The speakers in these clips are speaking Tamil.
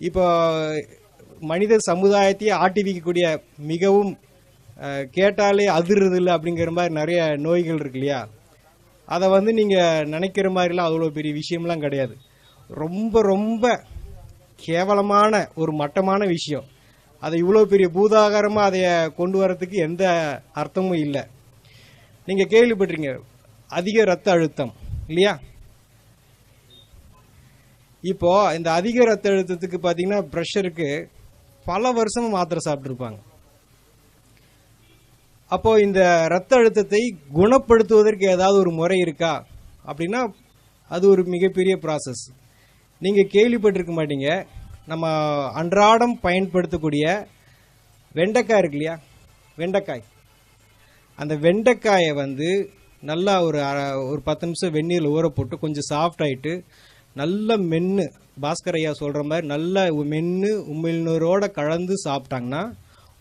இப்போ மனித சமுதாயத்தையே ஆட்டி வைக்கக்கூடிய மிகவும் கேட்டாலே அதிர்றது இல்லை அப்படிங்கிற மாதிரி நிறைய நோய்கள் இருக்கு இல்லையா? அதை வந்து நீங்கள் நினைக்கிற மாதிரிலாம் அவ்வளோ பெரிய விஷயம்லாம் கிடையாது. ரொம்ப ரொம்ப கேவலமான ஒரு மட்டமான விஷயம். அதை இவ்வளோ பெரிய பூதாகாரமாக அதை கொண்டு வரத்துக்கு எந்த அர்த்தமும் இல்லை. நீங்கள் கேள்விப்பட்டிருங்க அதிக இரத்த அழுத்தம் இல்லையா? இப்போ இந்த அதிக இரத்த அழுத்தத்துக்கு பார்த்தீங்கன்னா ப்ரெஷருக்கு பல வருஷமும் மாத்திரை சாப்பிட்ருப்பாங்க. அப்போ இந்த இரத்த அழுத்தத்தை குணப்படுத்துவதற்கு ஏதாவது ஒரு முறை இருக்கா அப்படின்னா அது ஒரு மிகப்பெரிய ப்ராசஸ். நீங்கள் கேள்விப்பட்டிருக்க மாட்டீங்க, நம்ம அன்றாடம் பயன்படுத்தக்கூடிய வெண்டைக்காய் இருக்கு இல்லையா? வெண்டைக்காய், அந்த வெண்டைக்காயை வந்து நல்லா ஒரு 10 நிமிஷம் வெந்நீரில் ஊற போட்டு கொஞ்சம் சாஃப்ட் ஆகிட்டு நல்ல மென்று, பாஸ்கர் ஐயா சொல்கிற மாதிரி நல்ல மென்று உமிழ்நீரோடு கலந்து சாப்பிட்டாங்கன்னா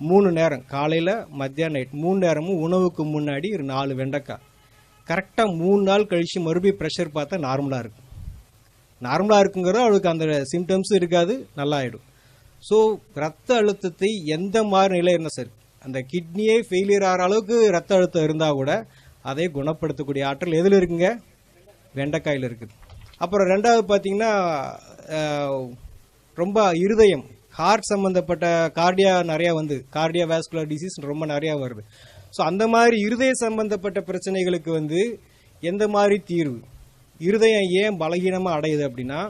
3 நேரம், காலையில் மத்தியானம் நைட் 3 நேரமும் உணவுக்கு முன்னாடி ஒரு 4 வெண்டைக்காய் கரெக்டாக 3 நாள் கழித்து மறுபடியும் ப்ரெஷர் பார்த்தா நார்மலாக இருக்கும். நார்மலாக இருக்குங்கிறது அவளுக்கு அந்த சிம்டம்ஸும் இருக்காது, நல்லா ஆகிடும். ஸோ ரத்த அழுத்தத்தை எந்த மாதிரி நிலை இருந்தால் சரி, அந்த கிட்னியே ஃபெயிலியர் ஆகிற அளவுக்கு ரத்த அழுத்தம் இருந்தால் கூட அதை குணப்படுத்தக்கூடிய ஆற்றல் எதில் இருக்குங்க? வெண்டைக்காயில் இருக்குது. அப்புறம் ரெண்டாவது பார்த்தீங்கன்னா ரொம்ப இருதயம், ஹார்ட் சம்மந்தப்பட்ட கார்டியா நிறையா வந்து கார்டியா வாஸ்குலர் டிசீஸ் ரொம்ப நிறையா வருது. ஸோ அந்த மாதிரி இருதய சம்பந்தப்பட்ட பிரச்சனைகளுக்கு வந்து எந்த மாதிரி தீர்வு? இருதயம் ஏன் பலகீனமாக அடையுது அப்படின்னா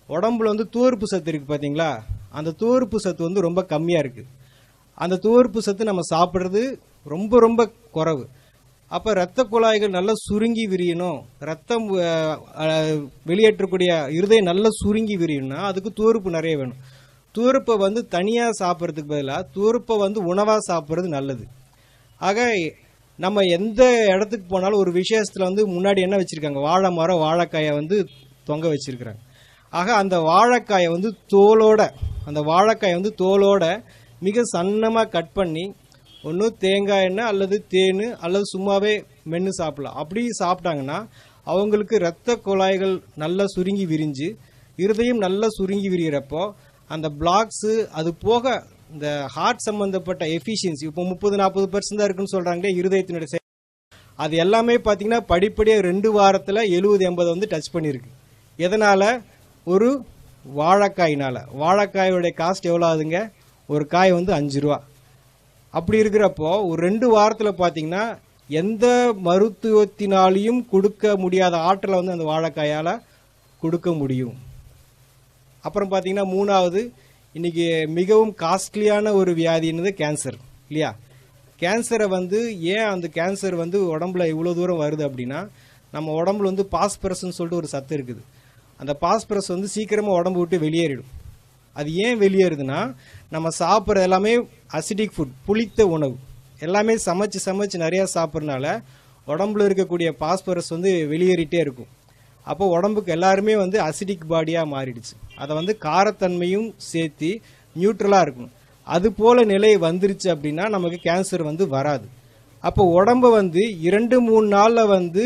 உடம்புல வந்து துவர்ப்பு சத்து இருக்குது பார்த்தீங்களா? அந்த துவர்ப்பு சத்து வந்து ரொம்ப கம்மியாக இருக்குது. அந்த துவர்ப்பு சத்து நம்ம சாப்பிட்றது ரொம்ப ரொம்ப குறைவு. அப்போ இரத்த குழாய்கள் நல்லா சுருங்கி விரியணும், ரத்தம் வெளியேற்றக்கூடிய இருதயம் நல்லா சுருங்கி விரியணும்னா அதுக்கு துவர்ப்பு நிறைய வேணும். துவர்ப்பை வந்து தனியாக சாப்பிட்றதுக்கு பதிலாக துவர்ப்பை வந்து உணவாக சாப்பிட்றது நல்லது. ஆக நம்ம எந்த இடத்துக்கு போனாலும் ஒரு விசேஷத்தில் வந்து முன்னாடி என்ன வச்சுருக்காங்க? வாழை மரம், வாழைக்காயை வந்து தொங்க வச்சுருக்குறாங்க. ஆக அந்த வாழைக்காயை வந்து தோலோட மிக சன்னமாக கட் பண்ணி ஒன்று தேங்காய் எண்ணெய் அல்லது தேன் அல்லது சும்மாவே மென்று சாப்பிடலாம். அப்படி சாப்பிட்டாங்கன்னா அவங்களுக்கு இரத்த குழாய்கள் நல்லா சுருங்கி விரிஞ்சு இருதயம் நல்லா சுருங்கி விரிகிறப்போ அந்த பிளாக்ஸு, அது போக இந்த ஹார்ட் சம்மந்தப்பட்ட எஃபிஷியன்சி இப்போ 30-40% தான் இருக்குன்னு சொல்கிறாங்களே இருதயத்தினுடைய, அது எல்லாமே பார்த்தீங்கன்னா படிப்படியாக 2 வாரத்தில் 70-80 வந்து டச் பண்ணியிருக்கு. எதனால்? ஒரு வாழைக்காயினால். வாழைக்காயோடைய காஸ்ட் எவ்வளோ ஆகுதுங்க? ஒரு காய் வந்து 5 ரூபா. அப்படி இருக்கிறப்போ ஒரு 2 வாரத்தில் பார்த்தீங்கன்னா எந்த மருத்துவத்தினாலையும் கொடுக்க முடியாத ஆற்றலை வந்து அந்த வாழைக்காயால் கொடுக்க முடியும். அப்புறம் பார்த்தீங்கன்னா 3வது, இன்றைக்கி மிகவும் காஸ்ட்லியான ஒரு வியாதின்றது கேன்சர் இல்லையா? கேன்சரை வந்து ஏன் அந்த கேன்சர் வந்து உடம்புல இவ்வளோ தூரம் வருது அப்படின்னா நம்ம உடம்புல வந்து பாஸ்பரஸ்ன்னு சொல்லிட்டு ஒரு சத்து இருக்குது. அந்த பாஸ்பரஸ் வந்து சீக்கிரமாக உடம்பு விட்டு வெளியேறிடும். அது ஏன் வெளியேறுதுன்னா நம்ம சாப்பிட்ற எல்லாமே அசிடிக் ஃபுட், புளித்த உணவு எல்லாமே சமைச்சு நிறையா சாப்பிட்றதுனால உடம்புல இருக்கக்கூடிய பாஸ்பரஸ் வந்து வெளியேறிட்டே இருக்கும். அப்போ உடம்புக்கு எல்லாருமே வந்து அசிடிக் பாடியாக மாறிடுச்சு. அதை வந்து காரத்தன்மையும் சேர்த்து நியூட்ரலாக இருக்கணும். அது போல் நிலை வந்துருச்சு அப்படின்னா நமக்கு கேன்சர் வந்து வராது. அப்போ உடம்பை வந்து 2-3 நாளில் வந்து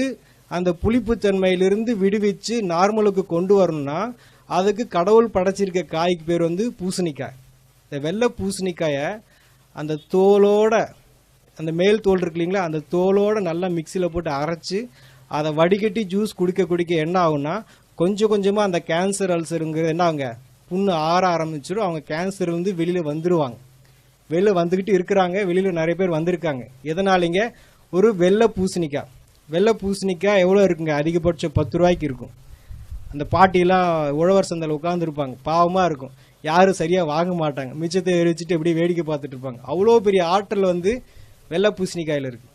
அந்த புளிப்புத்தன்மையிலிருந்து விடுவிச்சு நார்மலுக்கு கொண்டு வரணும்னா அதுக்கு கடவுள் படைச்சிருக்க காய்க்கு பேர் வந்து பூசணிக்காய். இந்த வெள்ளை பூசணிக்காயை அந்த தோலோட, அந்த மேல் தோல் இருக்கு இல்லைங்களா, அந்த தோலோட நல்லா மிக்சியில் போட்டு அரைச்சி அதை வடிகட்டி ஜூஸ் குடிக்க என்ன ஆகும்னா கொஞ்சம் கொஞ்சமாக அந்த கேன்சர் அல்சருங்கிறது என்ன ஆகுங்க, புண்ணு ஆற ஆரம்பிச்சிடும். அவங்க கேன்சர் வந்து வெளியில் வந்துடுவாங்க. வெளியில் வந்துக்கிட்டு இருக்கிறாங்க, வெளியில் நிறைய பேர் வந்திருக்காங்க. எதனாலிங்க? ஒரு வெள்ளை பூசணிக்காய் எவ்வளோ இருக்குங்க? அதிகபட்சம் 10 ரூபாய்க்கு இருக்கும். அந்த பாட்டிலாம் உழவர் சந்தையில் உட்காந்துருப்பாங்க, பாவமாக இருக்கும், யாரும் சரியாக வாங்க மாட்டாங்க, மிச்சத்தை எரிச்சிட்டு எப்படி வேடிக்கை பார்த்துட்டு இருப்பாங்க. அவ்வளோ பெரிய ஆற்றல் வந்து வெள்ளை பூசணிக்காயில் இருக்குது.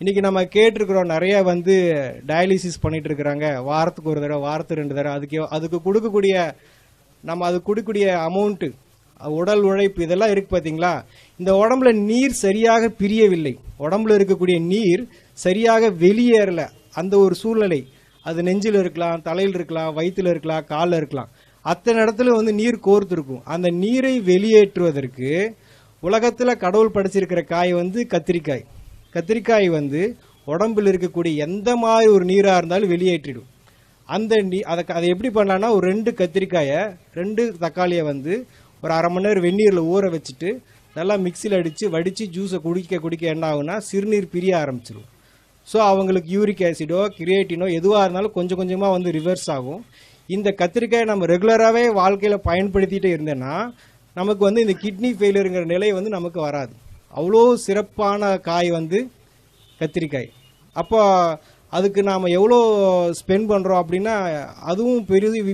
இன்றைக்கி நம்ம கேட்டிருக்கிறோம் நிறைய வந்து டயாலிசிஸ் பண்ணிகிட்டு இருக்கிறாங்க, வாரத்துக்கு 1 தடவை, வாரத்துக்கு 2 தடவை. அதுக்கு கொடுக்கக்கூடிய அமௌண்ட்டு, உடல் உழைப்பு இதெல்லாம் இருக்குது பார்த்தீங்களா? இந்த உடம்புல நீர் சரியாக பிரியவில்லை, உடம்புல இருக்கக்கூடிய நீர் சரியாக வெளியேறலை. அந்த ஒரு சூழ்நிலை, அது நெஞ்சில் இருக்கலாம், தலையில் இருக்கலாம், வயிற்றில் இருக்கலாம், காலில் இருக்கலாம், அத்தனை இடத்துல வந்து நீர் கோர்த்துருக்கும். அந்த நீரை வெளியேற்றுவதற்கு உலகத்தில் கடவுள் படைச்சிருக்கிற காய் வந்து கத்திரிக்காய். கத்திரிக்காய் வந்து உடம்பில் இருக்கக்கூடிய எந்த மாதிரி ஒரு நீராக இருந்தாலும் வெளியேற்றிடும். அதை எப்படி பண்ணலான்னா ஒரு 2 கத்திரிக்காயை 2 தக்காளியை வந்து ஒரு அரை மணி நேரம் வெந்நீரில் ஊற வச்சுட்டு நல்லா மிக்சியில் அடித்து வடித்து ஜூஸை குடிக்க என்ன ஆகுனா சிறுநீர் பிரிய ஆரம்பிச்சிடும். ஸோ அவங்களுக்கு யூரிக் ஆசிடோ கிரியேட்டினோ எதுவாக இருந்தாலும் கொஞ்சம் கொஞ்சமாக வந்து ரிவர்ஸ் ஆகும். இந்த கத்திரிக்காயை நம்ம ரெகுலராகவே வாழ்க்கையில் பயன்படுத்திகிட்டே இருந்தேன்னா நமக்கு வந்து இந்த கிட்னி ஃபெயிலியருங்கிற நிலை வந்து நமக்கு வராது. அவ்வளோ சிறப்பான காய் வந்து கத்திரிக்காய். அப்போ அதுக்கு நாம் எவ்வளோ ஸ்பெண்ட் பண்ணுறோம் அப்படின்னா அதுவும்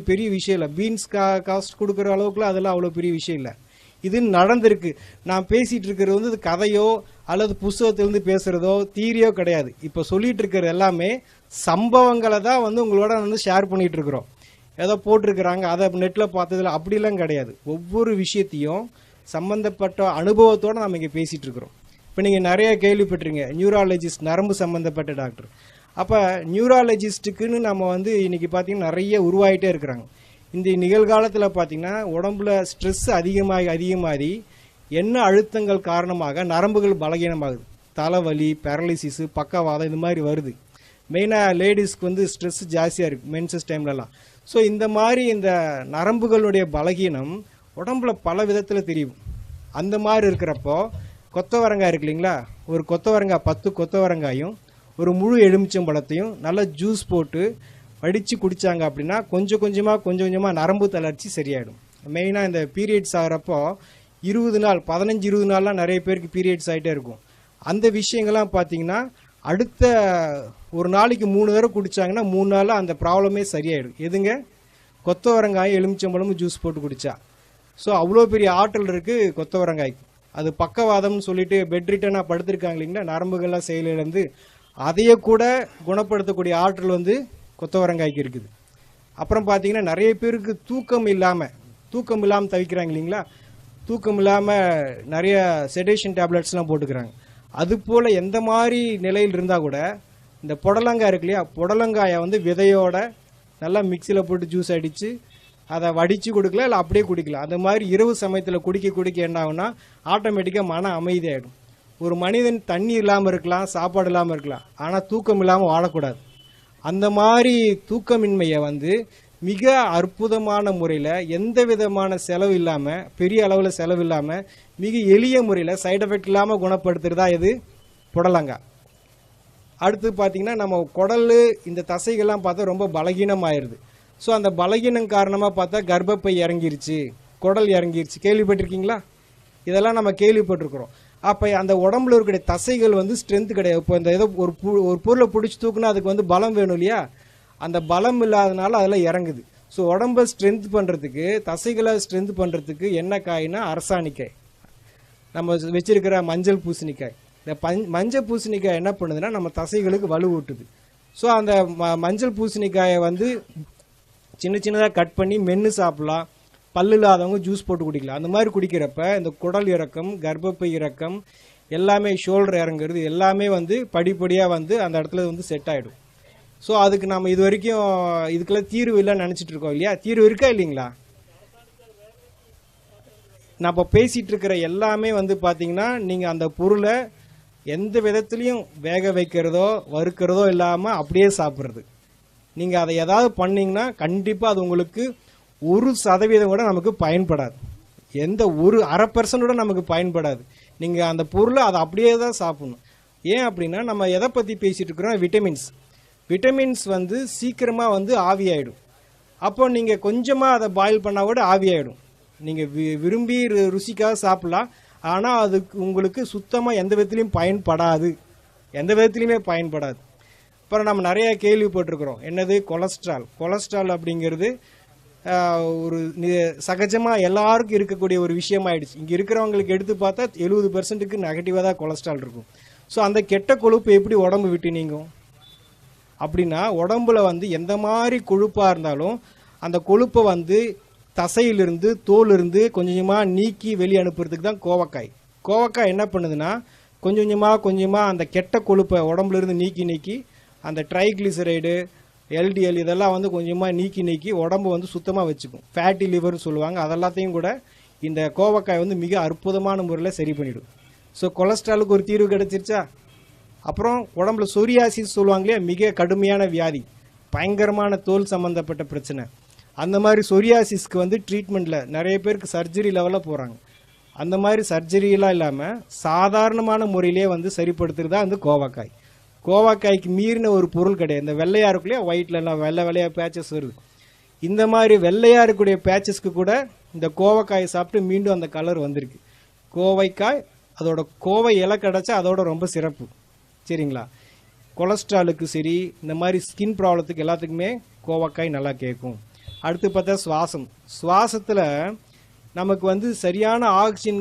பெரிய விஷயம் இல்லை. பீன்ஸ் காஸ்ட் கொடுக்குற அளவுக்குலாம் அதெல்லாம் அவ்வளோ பெரிய விஷயம் இல்லை. இது நடந்திருக்கு. நான் பேசிகிட்டு இருக்கிறது வந்து கதையோ அல்லது புஸ்தகத்திலேருந்து பேசுகிறதோ தீரியோ கிடையாது. இப்போ சொல்லிகிட்டு இருக்கிறது எல்லாமே சம்பவங்களை தான் வந்து உங்களோட வந்து ஷேர் பண்ணிகிட்டு இருக்கிறோம். ஏதோ போட்டிருக்கிறாங்க அதை நெட்டில் பார்த்ததில்ல அப்படிலாம் கிடையாது. ஒவ்வொரு விஷயத்தையும் சம்மந்தப்பட்ட அனுபவத்தோடு நம்ம இங்கே பேசிகிட்டு இருக்கிறோம். இப்போ நீங்கள் நிறைய கேள்விப்பட்டிருங்க நியூராலஜிஸ்ட், நரம்பு சம்மந்தப்பட்ட டாக்டர். அப்போ நியூராலஜிஸ்ட்டுக்குன்னு நம்ம வந்து இன்றைக்கி பார்த்திங்கன்னா நிறைய உருவாகிட்டே இருக்கிறாங்க. இந்த நிகழ்காலத்தில் பார்த்திங்கன்னா உடம்புல ஸ்ட்ரெஸ் அதிகமாகி என்ன அழுத்தங்கள் காரணமாக நரம்புகள் பலகீனமாகுது. தலைவலி, பேரலிசிஸு, பக்கவாதம் இந்த மாதிரி வருது. மெயினாக லேடிஸ்க்கு வந்து ஸ்ட்ரெஸ் ஜாஸ்தியாக இருக்குது மென்சஸ் டைம்லலாம். ஸோ இந்த மாதிரி இந்த நரம்புகளுடைய பலகீனம் உடம்புல பல விதத்தில் தெரியும். அந்த மாதிரி இருக்கிறப்போ கொத்தவரங்காய் இருக்கு இல்லைங்களா, ஒரு கொத்தவரங்காய் 10 கொத்தவரங்காயும் ஒரு முழு எலுமிச்சம்பழத்தையும் நல்லா ஜூஸ் போட்டு வடித்து குடித்தாங்க அப்படின்னா கொஞ்சம் கொஞ்சமாக நரம்பு தளர்ச்சி சரியாயிடும். மெயினாக இந்த பீரியட்ஸ் ஆகிறப்போ 20 நாள் 15-20 நாள்லாம் நிறைய பேருக்கு பீரியட்ஸ் ஆகிட்டே இருக்கும். அந்த விஷயங்கள்லாம் பார்த்தீங்கன்னா அடுத்த ஒரு நாளைக்கு 3 தடவை குடித்தாங்கன்னா 3 நாளில் அந்த ப்ராப்ளமே சரியாயிடும். எதுங்க? கொத்தவரங்காய் எலுமிச்சம்பழமும் ஜூஸ் போட்டு குடித்தா. ஸோ அவ்வளோ பெரிய ஆற்றல் இருக்குது கொத்தவரங்காய்க்கு. அது பக்கவாதம்னு சொல்லிட்டு பெட் ரிட்டனாக படுத்திருக்காங்க இல்லைங்களா, நரம்புகள்லாம் செயலிழந்து அதையே கூட குணப்படுத்தக்கூடிய ஆற்றல் வந்து கொத்தவரங்காய்க்கு இருக்குது. அப்புறம் பார்த்தீங்கன்னா நிறைய பேருக்கு தூக்கம் இல்லாமல் தவிக்கிறாங்க இல்லைங்களா, தூக்கம் இல்லாமல் நிறைய செடேஷன் டேப்லெட்ஸ்லாம் போட்டுக்கிறாங்க. அதுபோல் எந்த மாதிரி நிலையில் இருந்தால் கூட இந்த புடலங்காய் இருக்கு இல்லையா, புடலங்காயை வந்து விதையோட நல்லா மிக்சியில் போட்டு ஜூஸ் அடித்து அதை வடித்து கொடுக்கலாம், இல்லை அப்படியே குடிக்கலாம். அந்த மாதிரி இரவு சமயத்தில் குடிக்க என்ன ஆகுனா ஆட்டோமேட்டிக்காக மன அமைதியாகிடும். ஒரு மனிதன் தண்ணி இல்லாமல் இருக்கலாம், சாப்பாடு இல்லாமல் இருக்கலாம், ஆனால் தூக்கம் இல்லாமல் வாழக்கூடாது. அந்த மாதிரி தூக்கமின்மையை வந்து மிக அற்புதமான முறையில் எந்த விதமான செலவு இல்லாமல், பெரிய அளவில் செலவு இல்லாமல், மிக எளிய முறையில் சைடு எஃபெக்ட் இல்லாமல் குணப்படுத்துறதா இது புடலங்காய். அடுத்து பார்த்திங்கன்னா நம்ம குடல் இந்த தசைகள்லாம் பார்த்தா ரொம்ப பலகீனமாயிருது. ஸோ அந்த பலகீனம் காரணமாக பார்த்தா கர்ப்பப்பை இறங்கிருச்சு, குடல் இறங்கிருச்சு, கேள்விப்பட்டிருக்கீங்களா? இதெல்லாம் நம்ம கேள்விப்பட்டிருக்கிறோம். அப்போ அந்த உடம்புல இருக்கிற தசைகள் வந்து ஸ்ட்ரென்த் கிடையாது. இப்போ இந்த ஏதோ ஒரு பொருளை பிடிச்சி தூக்குனா அதுக்கு வந்து பலம் வேணும் இல்லையா, அந்த பலம் இல்லாதனால அதெல்லாம் இறங்குது. ஸோ உடம்பை ஸ்ட்ரென்த் பண்ணுறதுக்கு, தசைகளை ஸ்ட்ரென்த் பண்ணுறதுக்கு என்ன காய்னா அரசாணிக்காய், நம்ம வச்சிருக்கிற மஞ்சள் பூசணிக்காய். இந்த மஞ்சள் பூசணிக்காய் என்ன பண்ணுதுன்னா நம்ம தசைகளுக்கு வலு ஊட்டுது. ஸோ அந்த மஞ்சள் பூசணிக்காயை வந்து சின்னதாக கட் பண்ணி மென்று சாப்பிட்லாம். பல்லு இல்லாதவங்க ஜூஸ் போட்டு குடிக்கலாம். அந்த மாதிரி குடிக்கிறப்ப இந்த குடல் இறக்கம், கர்ப்பப்பை இறக்கம் எல்லாமே, ஷோல்டர் இறங்குறது எல்லாமே வந்து படிப்படியாக வந்து அந்த இடத்துல வந்து செட் ஆகிடும். ஸோ அதுக்கு நம்ம இது வரைக்கும் இதுக்கெல்லாம் தீர்வு இல்லைன்னு நினச்சிட்டு இருக்கோம் இல்லையா, தீர்வு இருக்கா இல்லைங்களா? நம்ம பேசிகிட்டு இருக்கிற எல்லாமே வந்து பார்த்தீங்கன்னா நீங்கள் அந்த பொருளை எந்த விதத்துலையும் வேக வைக்கிறதோ வறுக்கிறதோ இல்லாமல் அப்படியே சாப்பிட்றது. நீங்கள் அதை ஏதாவது பண்ணிங்கன்னா கண்டிப்பாக அது உங்களுக்கு 1% கூட நமக்கு பயன்படாது. எந்த ஒரு 0.5% கூட நமக்கு பயன்படாது. நீங்கள் அந்த பொருளை அதை அப்படியே தான் சாப்பிடணும். ஏன் அப்படின்னா நம்ம எதை பற்றி பேசிகிட்டு இருக்கிறோம், விட்டமின்ஸ் வந்து சீக்கிரமாக வந்து ஆவியாயிடும். அப்போ நீங்கள் கொஞ்சமாக அதை பாயில் பண்ணால் கூட ஆவியாயிடும். நீங்கள் விரும்பி ருசிக்காக சாப்பிட்லாம், ஆனால் அதுக்கு உங்களுக்கு சுத்தமாக எந்த விதத்துலையும் பயன்படாது. அப்புறம் நம்ம நிறைய கேள்விப்பட்டிருக்கிறோம், என்னது கொலஸ்ட்ரால் அப்படிங்கிறது ஒரு சகஜமாக எல்லாருக்கும் இருக்கக்கூடிய ஒரு விஷயமாயிடுச்சு. இங்கே இருக்கிறவங்களுக்கு எடுத்து பார்த்தா 70%க்கு நெகட்டிவாக தான் கொலஸ்ட்ரால் இருக்கும். ஸோ அந்த கெட்ட கொழுப்பு எப்படி உடம்பு விட்டு நீங்கும் அப்படின்னா, உடம்புல வந்து எந்த மாதிரி கொழுப்பாக இருந்தாலும் அந்த கொழுப்பை வந்து தசையிலிருந்து தோலிருந்து கொஞ்சமாக நீக்கி வெளியே அனுப்புறதுக்கு தான் கோவக்காய் என்ன பண்ணுதுன்னா கொஞ்சமாக அந்த கெட்ட கொழுப்பை உடம்புலேருந்து நீக்கி அந்த ட்ரைக்ளிசரைடு, எல்டிஎல் இதெல்லாம் வந்து கொஞ்சமாக நீக்கி உடம்பு வந்து சுத்தமாக வச்சுக்கும். ஃபேட்டி லிவர்னு சொல்லுவாங்க. அதெல்லாத்தையும் கூட இந்த கோவக்காய் வந்து மிக அற்புதமான முறையில் சரி பண்ணிவிடும். ஸோ கொலஸ்ட்ராலுக்கு ஒரு தீர்வு கிடைச்சிருச்சா. அப்புறம் உடம்புல சொரியாசிஸ் சொல்லுவாங்க இல்லையா, மிக கடுமையான வியாதி, பயங்கரமான தோல் சம்மந்தப்பட்ட பிரச்சனை. அந்த மாதிரி சொரியாசிஸ்க்கு வந்து ட்ரீட்மெண்ட்டில் நிறைய பேருக்கு சர்ஜரி லெவலில் போகிறாங்க. அந்த மாதிரி சர்ஜரியெலாம் இல்லாமல் சாதாரணமான முறையிலே வந்து சரிப்படுத்துறது தான் வந்து கோவக்காய். கோவக்காய்க்கு மீறின ஒரு பொருள் கிடையாது. இந்த வெள்ளையாக இருக்குல்லையா, ஒயிட்லலாம் வெள்ளையாக பேச்சஸ் வருது. இந்த மாதிரி வெள்ளையாக இருக்கக்கூடிய பேச்சஸ்க்கு கூட இந்த கோவக்காயை சாப்பிட்டு மீண்டும் அந்த கலர் வந்திருக்கு. கோவைக்காய் அதோட கோவை இலை கிடச்சா அதோட ரொம்ப சிறப்பு. சரிங்களா? கொலஸ்ட்ராலுக்கு சரி, இந்த மாதிரி ஸ்கின் ப்ராப்ளத்துக்கு எல்லாத்துக்குமே கோவக்காய் நல்லா கேட்கும். அடுத்து பார்த்தா சுவாசத்தில் நமக்கு வந்து சரியான ஆக்சிஜன்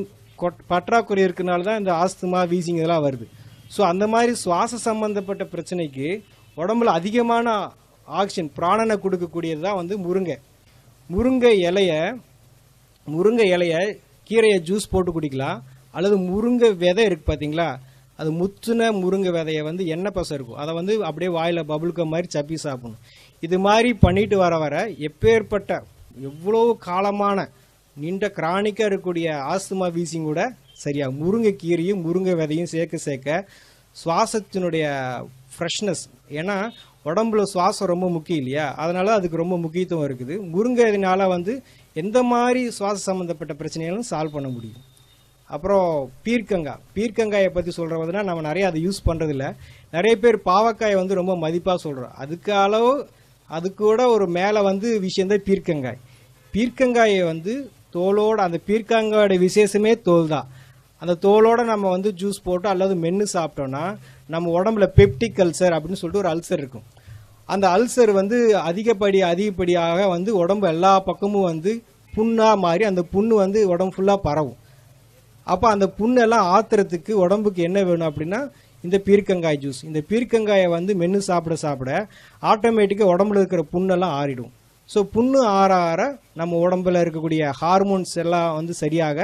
பற்றாக்குறை இருக்கிறனால தான் இந்த ஆஸ்துமா, வீசிங் இதெல்லாம் வருது. ஸோ அந்த மாதிரி சுவாச சம்பந்தப்பட்ட பிரச்சனைக்கு உடம்புல அதிகமான ஆக்சிஜன் பிராணனை கொடுக்கக்கூடியது தான் வந்து முருங்கை இலையை கீரையை ஜூஸ் போட்டு குடிக்கலாம். அல்லது முருங்கை விதை இருக்குது பார்த்தீங்களா, அது முத்துன முருங்கை விதையை வந்து எண்ணெய் பசை இருக்கும், அதை வந்து அப்படியே வாயில் பபுள்க மாதிரி சப்பி சாப்பிடணும். இது மாதிரி பண்ணிட்டு வர எப்பேற்பட்ட எவ்வளோ காலமான நீண்ட கிரானிக்காக இருக்கக்கூடிய ஆஸ்துமா, வீசிங் கூட சரியாக முருங்கை கீரையும் முருங்கை விதையும் சேர்க்க சுவாசத்தினுடைய ஃப்ரெஷ்னஸ், ஏன்னா உடம்புல சுவாசம் ரொம்ப முக்கியம் இல்லையா, அதனால அதுக்கு ரொம்ப முக்கியத்துவம் இருக்குது. முருங்கைனால வந்து எந்த மாதிரி சுவாச சம்மந்தப்பட்ட பிரச்சனைகளும் சால்வ் பண்ண முடியும். அப்புறம் பீர்க்கங்காயை பற்றி சொல்கிறதுனா நம்ம நிறைய அதை யூஸ் பண்ணுறதில்ல. நிறைய பேர் பாவக்காயை வந்து ரொம்ப மதிப்பாக சொல்கிறோம். அது கூட ஒரு மேலே வந்து விஷயந்தான் பீர்க்கங்காயை வந்து தோலோட, அந்த பீர்க்கங்காயோட விசேஷமே தோல் தான். அந்த தோலோட நம்ம வந்து ஜூஸ் போட்டு அல்லது மென்று சாப்பிட்டோம்னா நம்ம உடம்புல பெப்டிக் அல்சர் அப்படின்னு சொல்லிட்டு ஒரு அல்சர் இருக்கும். அந்த அல்சர் வந்து அதிகப்படியாக வந்து உடம்பு எல்லா பக்கமும் வந்து புண்ணாக மாறி அந்த புண்ணு வந்து உடம்பு ஃபுல்லாக பரவும். அப்போ அந்த புண்ணெல்லாம் ஆத்துறதுக்கு உடம்புக்கு என்ன வேணும் அப்படின்னா இந்த பீர்க்கங்காய் ஜூஸ். இந்த பீர்க்கங்காயை வந்து மென்று சாப்பிட ஆட்டோமேட்டிக்காக உடம்புல இருக்கிற புண்ணெல்லாம் ஆறிடும். ஸோ புண்ணு ஆற நம்ம உடம்புல இருக்கக்கூடிய ஹார்மோன்ஸ் எல்லாம் வந்து சரியாக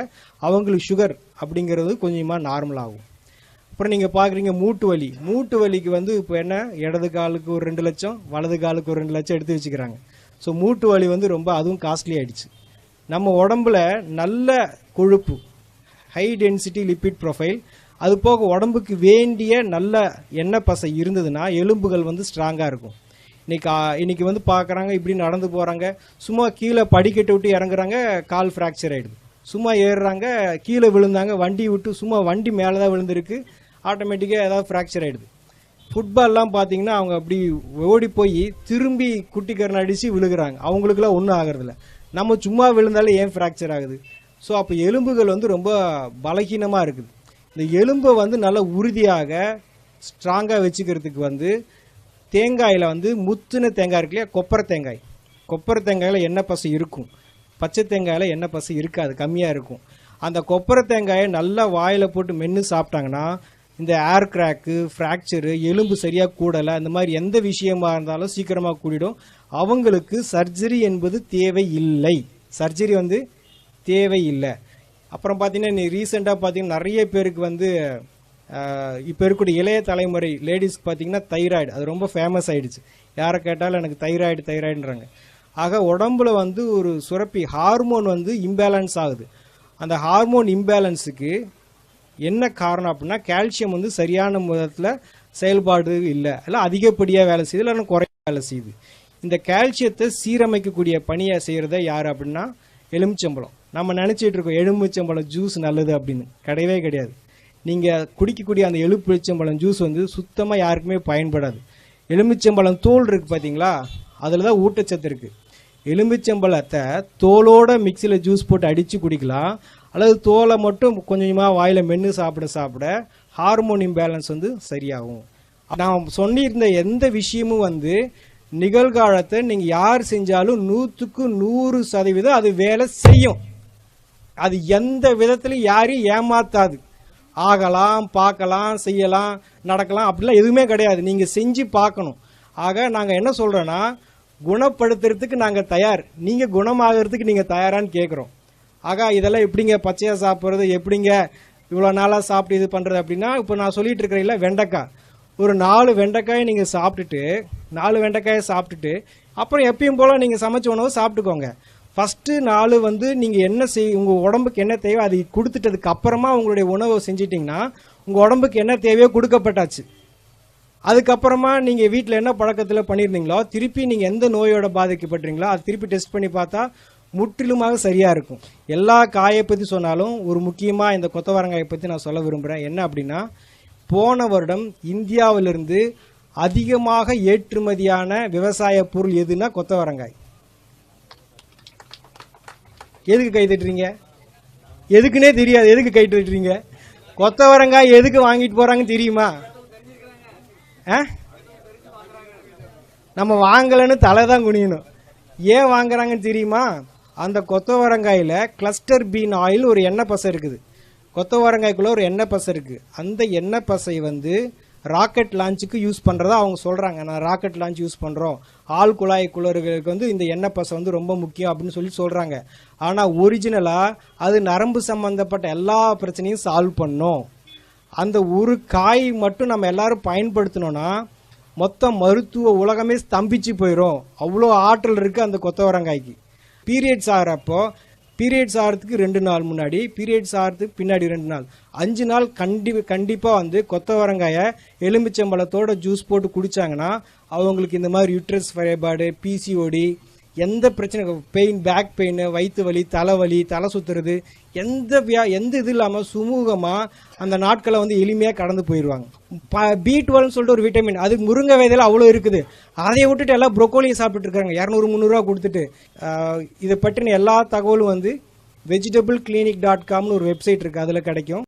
அவங்களுக்கு சுகர் அப்படிங்கிறது கொஞ்சமாக நார்மல் ஆகும். அப்புறம் நீங்கள் பார்க்குறீங்க மூட்டு வலிக்கு வந்து இப்போ என்ன, இடது காலுக்கு ஒரு 2 லட்சம், வலது காலுக்கு ஒரு 2 லட்சம் எடுத்து வச்சுக்கிறாங்க. ஸோ மூட்டு வலி வந்து ரொம்ப அதுவும் காஸ்ட்லி ஆகிடுச்சு. நம்ம உடம்புல நல்ல கொழுப்பு, ஹை டென்சிட்டி லிப்பிட் ப்ரொஃபைல், அது போக உடம்புக்கு வேண்டிய நல்ல எண்ணெய் பசை இருந்ததுன்னா எலும்புகள் வந்து ஸ்ட்ராங்காக இருக்கும். இன்னைக்கு வந்து பார்க்குறாங்க, இப்படி நடந்து போகிறாங்க, சும்மா கீழே படிக்கட்டு விட்டு இறங்குறாங்க, கால் ஃப்ராக்சர் ஆகிடுது. சும்மா ஏறுறாங்க, கீழே விழுந்தாங்க, வண்டி மேலே தான் விழுந்திருக்கு, ஆட்டோமேட்டிக்காக ஏதாவது ஃப்ராக்சர் ஆகிடுது. ஃபுட்பால்லாம் பார்த்தீங்கன்னா அவங்க அப்படி ஓடி போய் திரும்பி குட்டிக்கரணை அடித்து விழுகிறாங்க, அவங்களுக்குலாம் ஒன்றும் ஆகிறதில்ல. நம்ம சும்மா விழுந்தாலும் ஏன் ஃப்ராக்சர் ஆகுது? ஸோ அப்போ எலும்புகள் வந்து ரொம்ப பலகீனமாக இருக்குது. இந்த எலும்பை வந்து நல்லா உறுதியாக ஸ்ட்ராங்காக வச்சுக்கிறதுக்கு வந்து தேங்காயில் வந்து முத்துன தேங்காய் இருக்கு இல்லையா, கொப்பரை தேங்காயில் எண்ணெய் பசை இருக்கும், பச்சை தேங்காயில் எண்ணெய் பசை இருக்காது, கம்மியாக இருக்கும். அந்த கொப்பரை தேங்காயை நல்லா வாயில் போட்டு மென்று சாப்பிட்டாங்கன்னா இந்த ஏர் கிராக்கு, ஃப்ராக்சரு, எலும்பு சரியாக கூடலை, இந்த மாதிரி எந்த விஷயமா இருந்தாலும் சீக்கிரமாக கூடிடும். அவங்களுக்கு சர்ஜரி என்பது தேவையில்லை. அப்புறம் பார்த்தீங்கன்னா ரீசெண்டாக பார்த்தீங்கன்னா நிறைய பேருக்கு வந்து இப்போ இருக்கக்கூடிய இளைய தலைமுறை லேடிஸ்க்கு பார்த்தீங்கன்னா தைராய்டு, அது ரொம்ப ஃபேமஸ் ஆகிடுச்சு. யாரை கேட்டாலும் எனக்கு தைராய்டுன்றாங்க. ஆக உடம்புல வந்து ஒரு சுரப்பி ஹார்மோன் வந்து இம்பேலன்ஸ் ஆகுது. அந்த ஹார்மோன் இம்பேலன்ஸுக்கு என்ன காரணம் அப்படின்னா கால்சியம் வந்து சரியான விதத்தில் செயல்பாடு இல்லை அதிகப்படியாக வேலை செய்யுது, இல்லைன்னா குறைய வேலை செய்யுது. இந்த கால்சியத்தை சீரமைக்கக்கூடிய பணியை செய்கிறத யார் அப்படின்னா எலுமிச்சம்பழம். நம்ம நினச்சிட்டு இருக்கோம் எலுமிச்சம்பழம் ஜூஸ் நல்லது அப்படின்னு, கிடையவே கிடையாது. நீங்கள் குடிக்கக்கூடிய அந்த எலுமிச்சம்பழம் ஜூஸ் வந்து சுத்தமாக யாருக்குமே பயன்படாது. எலுமிச்சம்பழம் தோல் இருக்குது பார்த்தீங்களா, அதில் தான் ஊட்டச்சத்து இருக்குது. எலுமிச்சம்பழத்தை தோலோட மிக்சியில் ஜூஸ் போட்டு அடித்து குடிக்கலாம், அல்லது தோலை மட்டும் கொஞ்சமாக வாயில் மென்று சாப்பிட ஹார்மோன் இம்பேலன்ஸ் வந்து சரியாகும். நான் சொன்னிருந்த எந்த விஷயமும் வந்து நிகழ்காலத்தை நீங்கள் யார் செஞ்சாலும் 100க்கு 100% அது வேலை செய்யும். அது எந்த விதத்திலையும் யாரையும் ஏமாத்தாது. ஆகலாம், பார்க்கலாம், செய்யலாம், நடக்கலாம், அப்படிலாம் எதுவுமே கிடையாது. நீங்கள் செஞ்சு பார்க்கணும். ஆக நாங்கள் என்ன சொல்கிறோன்னா, குணப்படுத்துறதுக்கு நாங்கள் தயார், நீங்கள் குணமாகறதுக்கு நீங்கள் தயாரான்னு கேட்குறோம். ஆக இதெல்லாம் எப்படிங்க பச்சையாக சாப்பிட்றது, எப்படிங்க இவ்வளோ நாளாக சாப்பிட்டு இது பண்ணுறது அப்படின்னா, இப்போ நான் சொல்லிட்டு இருக்கிறேன்ல வெண்டைக்காய், ஒரு 4 வெண்டைக்காயை நீங்கள் சாப்பிட்டுட்டு 4 வெண்டைக்காயை சாப்பிட்டுட்டு அப்புறம் எப்பயும் போல் நீங்கள் சமைச்ச உணவு சாப்பிட்டுக்கோங்க. ஃபஸ்ட்டு 4 வந்து நீங்கள் என்ன உங்கள் உடம்புக்கு என்ன தேவையோ அதை கொடுத்துட்டதுக்கு அப்புறமா உங்களுடைய உணவை செஞ்சிட்டிங்கன்னா உங்கள் உடம்புக்கு என்ன தேவையோ கொடுக்கப்பட்டாச்சு. அதுக்கப்புறமா நீங்கள் வீட்டில் என்ன பழக்கத்தில் பண்ணியிருந்தீங்களோ திருப்பி நீங்கள் எந்த நோயோட பாதிக்கப்பட்டீங்களோ அது திருப்பி டெஸ்ட் பண்ணி பார்த்தா முற்றிலுமாக சரியாக இருக்கும். எல்லா காயை பற்றி சொன்னாலும் ஒரு முக்கியமாக இந்த கொத்தவரங்காயை பற்றி நான் சொல்ல விரும்புகிறேன். என்ன அப்படின்னா, போன வருடம் இந்தியாவிலிருந்து அதிகமாக ஏற்றுமதியான விவசாய பொருள் எதுனா கொத்தவரங்காய். எதுக்கு கை தட்டுறீங்க? எதுக்குன்னே தெரியாது, எதுக்கு கை தட்டுறீங்க? கொத்தவரங்காய் எதுக்கு வாங்கிட்டு போகிறாங்கன்னு தெரியுமா? நம்ம வாங்கலைன்னு தலை தான் குனியணும். ஏன் வாங்குறாங்கன்னு தெரியுமா? அந்த கொத்தவரங்காயில் கிளஸ்டர் பீன் ஆயில் ஒரு எண்ணெய் பசை இருக்குது. கொத்தவரங்காய்க்குள்ளே ஒரு எண்ணெய் பசை இருக்குது. அந்த எண்ணெய் பசை ராக்கெட் லான்ச்சுக்கு யூஸ் பண்ணுறதா அவங்க சொல்கிறாங்க. நான் ராக்கெட் லான்ச் யூஸ் பண்ணுறோம், ஆள் குழாய் குளறுகளுக்கு இந்த எண்ணெய் பசை ரொம்ப முக்கியம் அப்படின்னு சொல்லி சொல்கிறாங்க. ஆனால் ஒரிஜினலாக அது நரம்பு சம்மந்தப்பட்ட எல்லா பிரச்சனையும் சால்வ் பண்ணும். அந்த ஒரு காய் மட்டும் நம்ம எல்லாரும் பயன்படுத்தினோன்னா மொத்த மருத்துவ உலகமே ஸ்தம்பிச்சு போயிடும். அவ்வளோ ஆற்றல் இருக்குது அந்த கொத்தவரங்காய்க்கு. பீரியட்ஸ் ஆகிறப்போ, பீரியட்ஸ் ஆகிறதுக்கு 2 நாள் முன்னாடி, பீரியட்ஸ் ஆகிறதுக்கு பின்னாடி 2 நாள், 5 நாள் கண்டிப்பாக கொத்தவரங்காயை எலுமிச்சம்பழத்தோட ஜூஸ் போட்டு குடித்தாங்கன்னா அவங்களுக்கு இந்த மாதிரி யூட்ரஸ் ஃபைபாய்டு, பிசிஓடி, எந்த பிரச்சனை, பெயின், பேக் பெயின், வயிற்று வலி, தலைவலி, தலை சுற்றுறது, எந்த இது இல்லாமல் சுமூகமாக அந்த நாட்களை எளிமையாக கடந்து போயிடுவாங்க. B12 சொல்லிட்டு ஒரு விட்டமின், அது முருங்கை விதையில அவ்வளோ இருக்குது. அதை விட்டுட்டு எல்லாம் ப்ரொக்கோலியை சாப்பிட்டு இருக்காங்க 200-300 கொடுத்துட்டு. இதை பற்றின எல்லா தகவலும் vegetableclinic.comனு ஒரு வெப்சைட் இருக்குது, அதில் கிடைக்கும்.